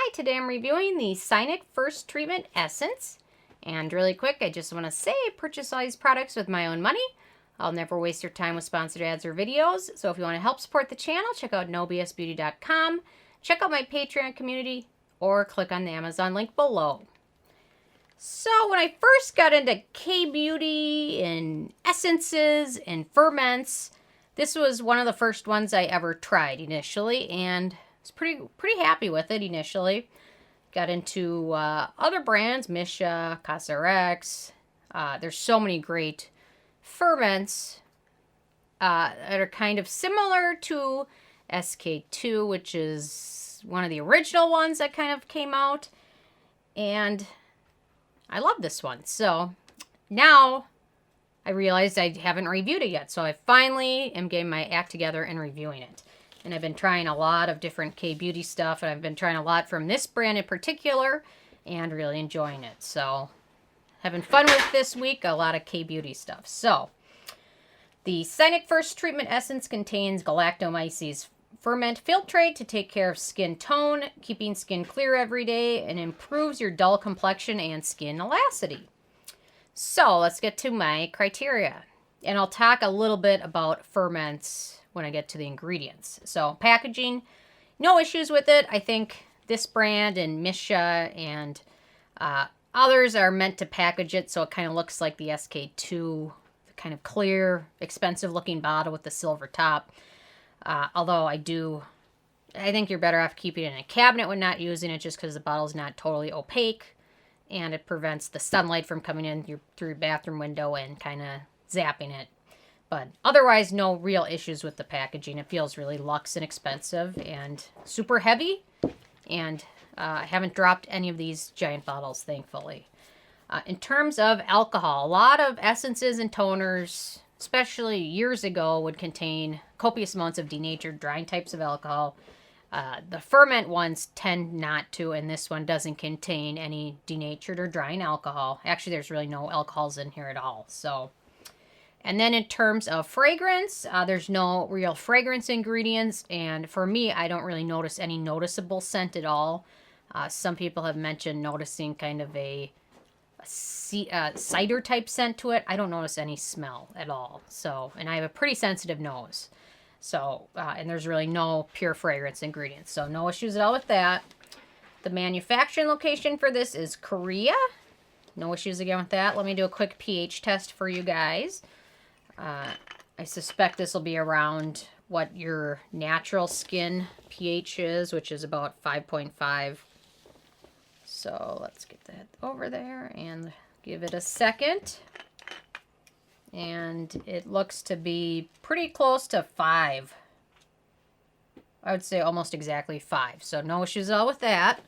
Hi, today I'm reviewing the Scinic First Treatment Essence. And really quick, I just want to say I purchase all these products with my own money. I'll never waste your time with sponsored ads or videos. So if you want to help support the channel, check out nobsbeauty.com, check out my Patreon community, or click on the Amazon link below. So when I first got into K-beauty and essences and ferments, this was one of the first ones I ever tried initially, and pretty happy with it initially. Got into other brands, Misha, Cosrx. There's so many great ferments that are kind of similar to SK2, which is one of the original ones that kind of came out. And I love this one. So now I realized I haven't reviewed it yet. So I finally am getting my act together and reviewing it. And I've been trying a lot of different K-beauty stuff, and I've been trying a lot from this brand in particular, and really enjoying it. So, having fun with this week, a lot of K-beauty stuff. So, the Scinic First Treatment Essence contains Galactomyces Ferment Filtrate to take care of skin tone, keeping skin clear every day, and improves your dull complexion and skin elasticity. So, let's get to my criteria. And I'll talk a little bit about ferments when I get to the ingredients. So packaging, no issues with it. I think this brand and Misha and others are meant to package it so it kind of looks like the SK2, the kind of clear, expensive looking bottle with the silver top. Although I think you're better off keeping it in a cabinet when not using it, just because the bottle's not totally opaque and it prevents the sunlight from coming in through your bathroom window and kind of zapping it. But otherwise, no real issues with the packaging. It feels really luxe and expensive and super heavy. And I haven't dropped any of these giant bottles, thankfully. In terms of alcohol, a lot of essences and toners, especially years ago, would contain copious amounts of denatured, drying types of alcohol. The ferment ones tend not to, and this one doesn't contain any denatured or drying alcohol. Actually, there's really no alcohols in here at all. And then in terms of fragrance, there's no real fragrance ingredients. And for me, I don't really notice any noticeable scent at all. Some people have mentioned noticing kind of a cider type scent to it. I don't notice any smell at all. So, and I have a pretty sensitive nose. So, and there's really no pure fragrance ingredients. So no issues at all with that. The manufacturing location for this is Korea. No issues again with that. Let me do a quick pH test for you guys. I suspect this will be around what your natural skin pH is, which is about 5.5. So let's get that over there and give it a second. And it looks to be pretty close to 5. I would say almost exactly 5. So no issues at all with that.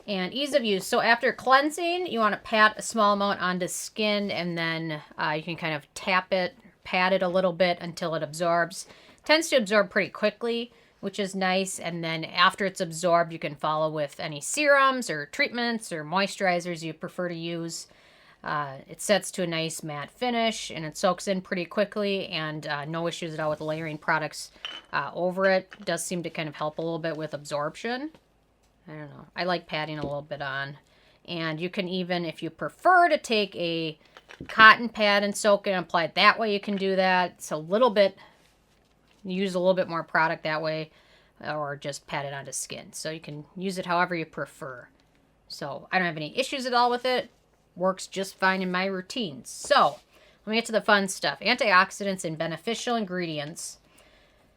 And ease of use. So after cleansing, you want to pat a small amount onto skin, and then you can kind of tap it, pat it a little bit until it absorbs. Tends to absorb pretty quickly, which is nice. And then after it's absorbed, you can follow with any serums or treatments or moisturizers you prefer to use. It sets to a nice matte finish, and it soaks in pretty quickly, and no issues at all with layering products over it. It does seem to kind of help a little bit with absorption. I don't know. I like patting a little bit on. And you can even, if you prefer to take a cotton pad and soak it and apply it that way, you can do that. It's a little bit, use a little bit more product that way, or just pat it onto skin. So you can use it however you prefer. So I don't have any issues at all with it. Works just fine in my routines. So let me get to the fun stuff. Antioxidants and beneficial ingredients.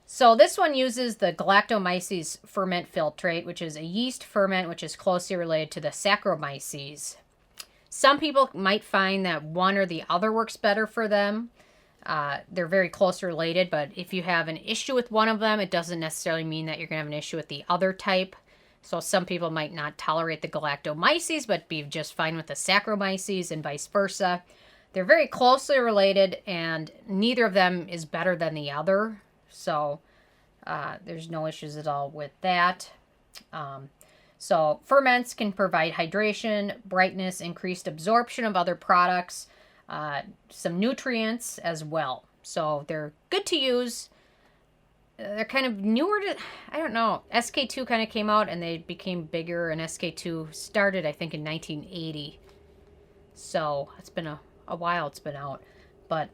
So this one uses the Galactomyces Ferment Filtrate, which is a yeast ferment which is closely related to the Saccharomyces. Some people might find that one or the other works better for them. They're very close related, but if you have an issue with one of them, it doesn't necessarily mean that you're going to have an issue with the other type. So some people might not tolerate the Galactomyces, but be just fine with the Saccharomyces and vice versa. They're very closely related, and neither of them is better than the other. So there's no issues at all with that. So ferments can provide hydration, brightness, increased absorption of other products, some nutrients as well. So they're good to use. they're kind of newer to, I don't know. SK2 kind of came out and they became bigger, and SK2 started, I think, in 1980. So it's been a while it's been out. But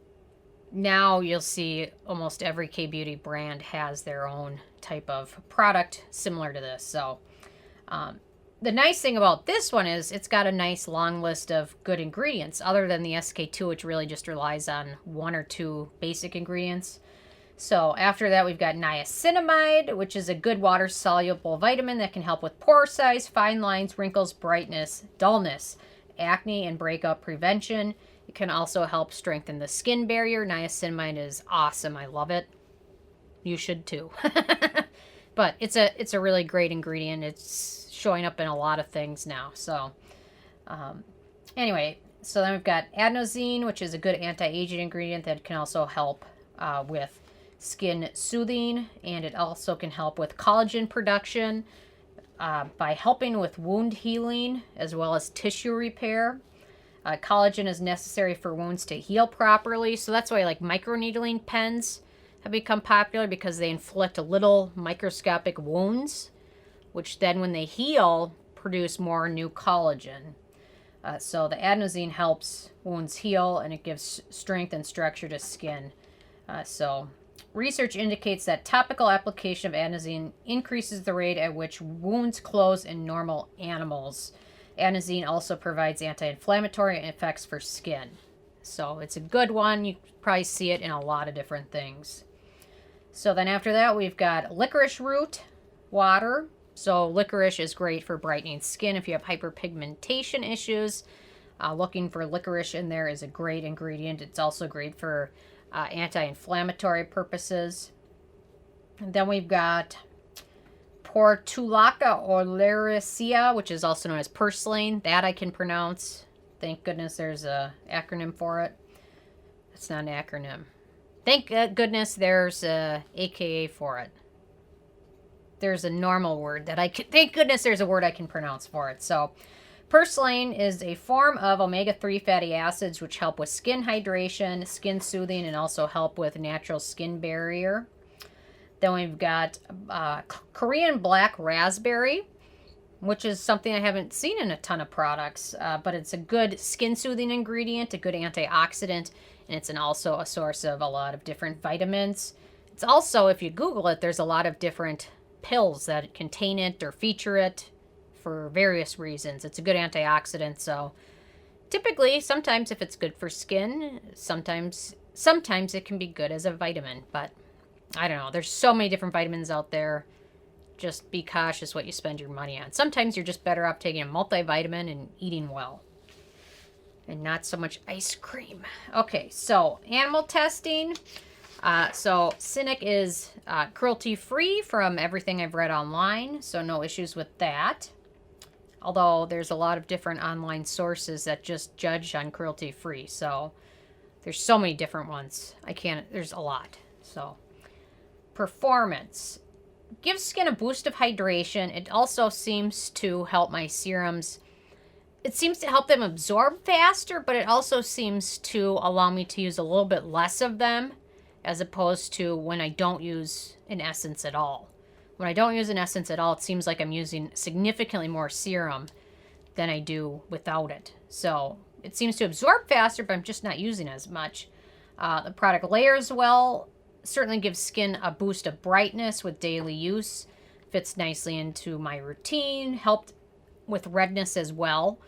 now you'll see almost every K-Beauty brand has their own type of product similar to this. So the nice thing about this one is it's got a nice long list of good ingredients, other than the SK2, which really just relies on 1 or 2 basic ingredients. So after that, we've got niacinamide, which is a good water-soluble vitamin that can help with pore size, fine lines, wrinkles, brightness, dullness, acne, and breakout prevention. It can also help strengthen the skin barrier. Niacinamide is awesome. I love it. You should too. But it's a really great ingredient. It's showing up in a lot of things now. So anyway, so then we've got adenosine, which is a good anti-aging ingredient that can also help with skin soothing, and it also can help with collagen production by helping with wound healing as well as tissue repair. Collagen is necessary for wounds to heal properly, so that's why like microneedling pens have become popular, because they inflict little microscopic wounds, which then when they heal produce more new collagen. So the adenosine helps wounds heal, and it gives strength and structure to skin. So research indicates that topical application of adenosine increases the rate at which wounds close in normal animals. Adenosine also provides anti-inflammatory effects for skin. So it's a good one. You probably see it in a lot of different things. So then after that, we've got licorice root water. So licorice is great for brightening skin if you have hyperpigmentation issues. Looking for licorice in there is a great ingredient. It's also great for anti-inflammatory purposes. And then we've got Portulaca Oleracea, which is also known as purslane. That I can pronounce. Thank goodness there's an acronym for it. It's not an acronym. Thank goodness there's a AKA for it. There's a normal word that I can... Thank goodness there's a word I can pronounce for it. So purslane is a form of omega-3 fatty acids which help with skin hydration, skin soothing, and also help with natural skin barrier. Then we've got Korean black raspberry, which is something I haven't seen in a ton of products, but it's a good skin soothing ingredient, a good antioxidant, and it's also a source of a lot of different vitamins. It's also, if you Google it, there's a lot of different pills that contain it or feature it for various reasons. It's a good antioxidant, so typically, sometimes if it's good for skin, sometimes it can be good as a vitamin, but I don't know. There's so many different vitamins out there. Just be cautious what you spend your money on. Sometimes you're just better off taking a multivitamin and eating well, and not so much ice cream. Okay, so animal testing. So Scinic is cruelty-free from everything I've read online, so no issues with that. Although there's a lot of different online sources that just judge on cruelty-free, so there's so many different ones. There's a lot. So performance. Gives skin a boost of hydration. It also seems to help my serums. It seems to help them absorb faster, but it also seems to allow me to use a little bit less of them, as opposed to when I don't use an essence at all. When I don't use an essence at all, it seems like I'm using significantly more serum than I do without it. So it seems to absorb faster, but I'm just not using as much. The product layers well. Certainly gives skin a boost of brightness with daily use. Fits nicely into my routine. Helped with redness as well.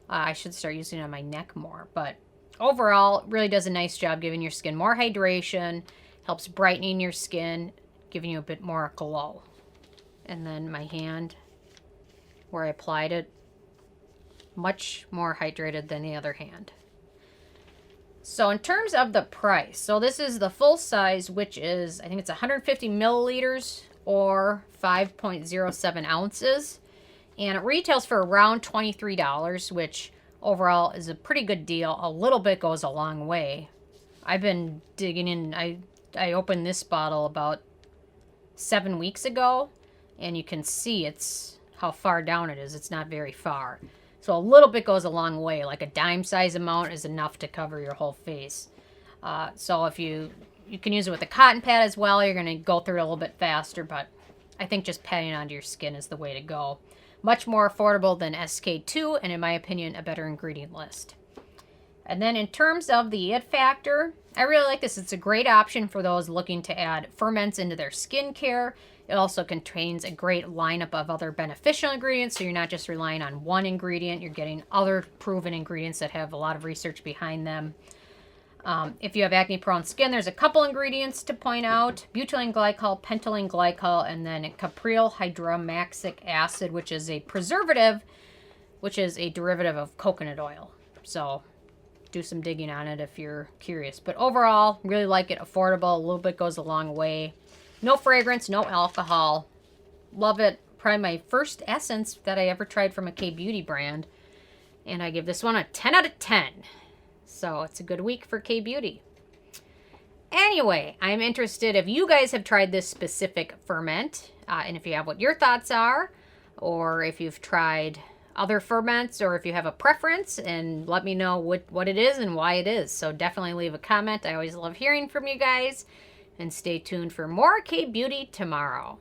I should start using it on my neck more. But overall, it really does a nice job giving your skin more hydration. Helps brightening your skin, giving you a bit more glow. And then my hand, where I applied it, much more hydrated than the other hand. So in terms of the price, so this is the full size, which is, I think it's 150 milliliters or 5.07 ounces. And it retails for around $23, which overall is a pretty good deal. A little bit goes a long way. I've been digging in. I opened this bottle about 7 weeks ago, and you can see it's how far down it is. It's not very far. So a little bit goes a long way. Like a dime size amount is enough to cover your whole face. So if you You can use it with a cotton pad as well. You're going to go through it a little bit faster, but I think just patting it onto your skin is the way to go. Much more affordable than SK2, and in my opinion, a better ingredient list. And then in terms of the it factor, I really like this. It's a great option for those looking to add ferments into their skincare. It also contains a great lineup of other beneficial ingredients, so you're not just relying on one ingredient. You're getting other proven ingredients that have a lot of research behind them. If you have acne-prone skin, there's a couple ingredients to point out. Butylene glycol, pentylene glycol, and then Caprylhydroxamic acid, which is a preservative, which is a derivative of coconut oil. So do some digging on it if you're curious. But overall, really like it. Affordable. A little bit goes a long way. No fragrance, no alcohol. Love it. Probably my first essence that I ever tried from a K-Beauty brand. And I give this one a 10 out of 10. So it's a good week for K-Beauty. Anyway, I'm interested if you guys have tried this specific ferment. And if you have, what your thoughts are. Or if you've tried other ferments, or if you have a preference, and let me know what it is and why it is. So definitely leave a comment. I always love hearing from you guys. And stay tuned for more K-Beauty tomorrow.